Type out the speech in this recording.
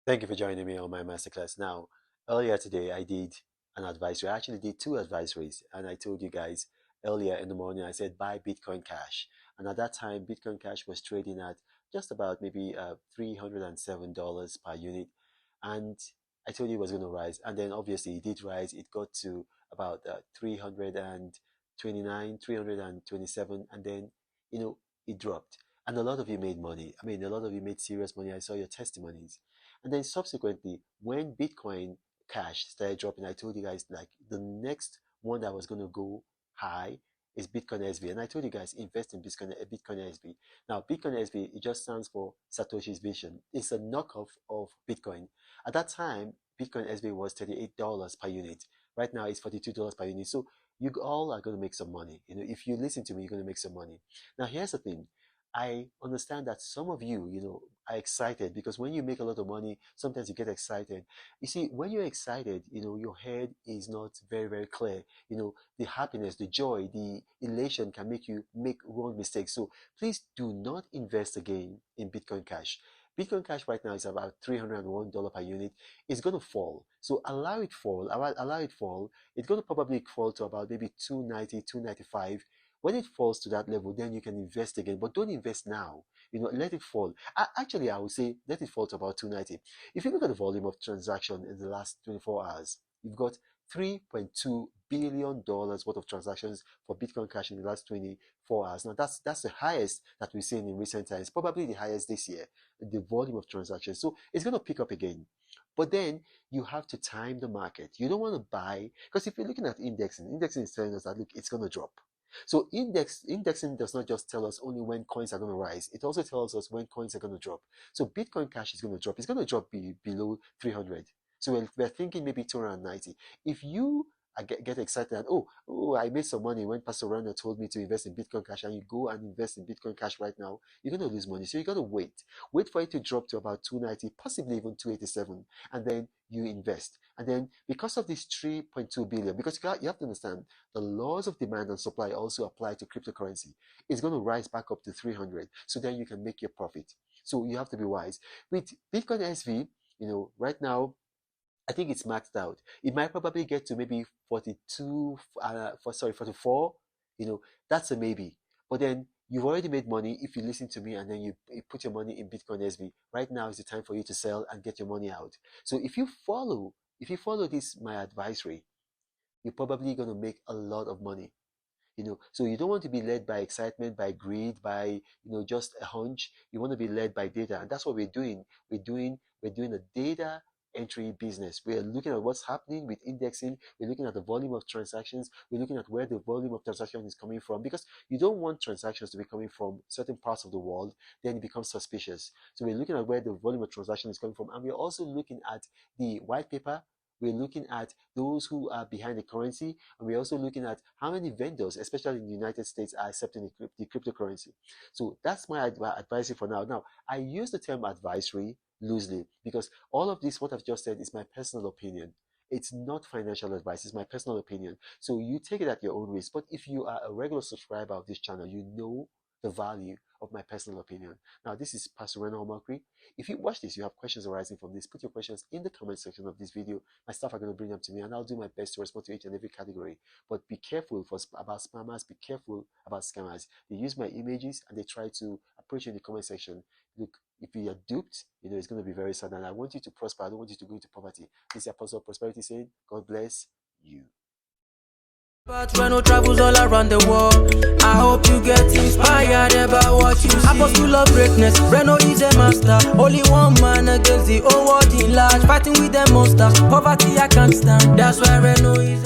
Thank you for joining me on my masterclass. Now, earlier today, I did an advisory. I actually did two advisories, and I told you guys earlier in the morning, I said buy Bitcoin Cash. And at that time, Bitcoin Cash was trading at just about maybe $307 per unit. And I told you it was going to rise. And then obviously, it did rise. It got to about 329, 327, and then, it dropped. And a lot of you made money. I mean, a lot of you made serious money. I saw your testimonies. And then subsequently, when Bitcoin Cash started dropping, I told you guys like the next one that was going to go high is Bitcoin SV. And I told you guys invest in Bitcoin SV. Now, Bitcoin SV, it just stands for Satoshi's Vision. It's a knockoff of Bitcoin. At that time, Bitcoin SV was $38 per unit. Right now, it's $42 per unit. So you all are going to make some money. If you listen to me, you're going to make some money. Now, here's the thing. I understand that some of you, are excited because when you make a lot of money, sometimes you get excited. You see, when you're excited, your head is not very, very clear. The happiness, the joy, the elation can make you make wrong mistakes. So please do not invest again in Bitcoin Cash. Bitcoin Cash right now is about $301 per unit. It's going to fall. So allow it fall. Allow it fall. It's going to probably fall to about maybe 290, 295. When it falls to that level, then you can invest again, but don't invest now. Let it fall. Actually, I would say let it fall to about 290. If you look at the volume of transaction in the last 24 hours, you've got $3.2 billion worth of transactions for Bitcoin Cash in the last 24 hours. Now, that's the highest that we've seen in recent times, probably the highest this year, the volume of transactions. So it's going to pick up again. But then you have to time the market. You don't want to buy, because if you're looking at indexing is telling us that, look, it's going to drop. So indexing does not just tell us only when coins are going to rise. It also tells us when coins are going to drop. So Bitcoin Cash is going to drop. It's going to drop below 300. So we're thinking maybe 290. If you get excited and I made some money when Pastor Rana told me to invest in Bitcoin Cash, and you go and invest in Bitcoin Cash right now, you're going to lose money. So you got to wait for it to drop to about 290, possibly even 287, and then you invest. And then because of this 3.2 billion, because you have to understand the laws of demand and supply also apply to cryptocurrency. It's going to rise back up to 300, so then you can make your profit. So you have to be wise with Bitcoin SV. Right now, I think it's maxed out. It might probably get to maybe 42, 44. That's a maybe. But then you've already made money if you listen to me and then you put your money in Bitcoin SV. Right now is the time for you to sell and get your money out. So if you follow this, my advisory, you're probably going to make a lot of money. So you don't want to be led by excitement, by greed, by, just a hunch. You want to be led by data. And that's what we're doing. We're doing a data entry business. We're looking at what's happening with indexing. We're looking at the volume of transactions. We're looking at where the volume of transaction is coming from, because you don't want transactions to be coming from certain parts of the world. Then it becomes suspicious. So we're looking at where the volume of transaction is coming from. And we're also looking at the white paper. We're looking at those who are behind the currency, and we're also looking at how many vendors, especially in the United States, are accepting the cryptocurrency. So that's my advisory for now. Now, I use the term advisory loosely because all of this, what I've just said, is my personal opinion. It's not financial advice. It's my personal opinion. So you take it at your own risk. But if you are a regular subscriber of this channel, you know the value of my personal opinion. Now, this is Pastor Reno Omakri. If you watch this, you have questions arising from this, put your questions in the comment section of this video. My staff are going to bring them to me, and I'll do my best to respond to each and every category. But be careful about spammers. Be careful about scammers. They use my images and they try to approach you in the comment section. Look, if you are duped, it's going to be very sad. And I want you to prosper. I don't want you to go into poverty. This is Apostle of Prosperity saying, God bless you. But Reno travels all around the world. I hope you get inspired about what you see. Apostle of greatness, Reno is a master. Only one man against the whole world in large. Fighting with the monsters, poverty I can't stand. That's why Reno is